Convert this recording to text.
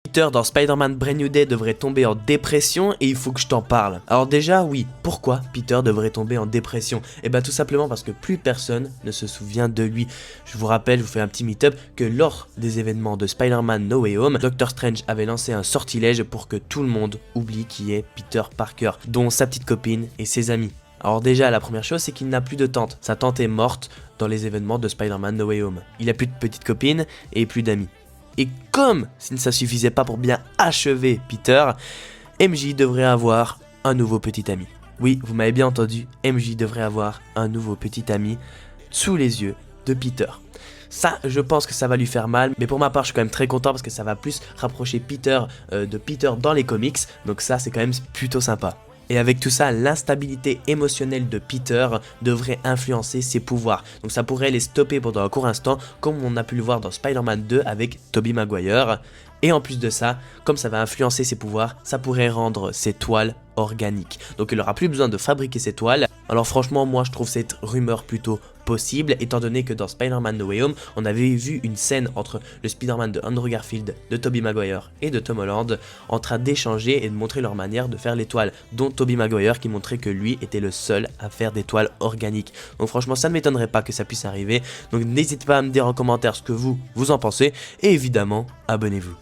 Peter dans Spider-Man Brand New Day devrait tomber en dépression et il faut que je t'en parle. Alors déjà, oui, pourquoi Peter devrait tomber en dépression? Eh bien tout simplement parce que plus personne ne se souvient de lui. Je vous rappelle, je vous fais un petit meet-up, que lors des événements de Spider-Man No Way Home, Doctor Strange avait lancé un sortilège pour que tout le monde oublie qui est Peter Parker, dont sa petite copine et ses amis. Alors déjà, la première chose, c'est qu'il n'a plus de tante. Sa tante est morte dans les événements de Spider-Man No Way Home. Il n'a plus de petite copine et plus d'amis. Et comme si ça suffisait pas pour bien achever Peter, MJ devrait avoir un nouveau petit ami. Oui, vous m'avez bien entendu, MJ devrait avoir un nouveau petit ami sous les yeux de Peter. Ça, je pense que ça va lui faire mal, mais pour ma part, je suis quand même très content parce que ça va plus rapprocher Peter de Peter dans les comics, donc ça, c'est quand même plutôt sympa. Et avec tout ça, l'instabilité émotionnelle de Peter devrait influencer ses pouvoirs. Donc ça pourrait les stopper pendant un court instant, comme on a pu le voir dans Spider-Man 2 avec Tobey Maguire. Et en plus de ça, comme ça va influencer ses pouvoirs, ça pourrait rendre ses toiles organiques. Donc il n'aura plus besoin de fabriquer ses toiles. Alors franchement, moi je trouve cette rumeur plutôt possible, étant donné que dans Spider-Man No Way Home, on avait vu une scène entre le Spider-Man de Andrew Garfield, de Tobey Maguire et de Tom Holland en train d'échanger et de montrer leur manière de faire les toiles, dont Tobey Maguire qui montrait que lui était le seul à faire des toiles organiques. Donc franchement, ça ne m'étonnerait pas que ça puisse arriver. Donc n'hésitez pas à me dire en commentaire ce que vous en pensez et évidemment, abonnez-vous.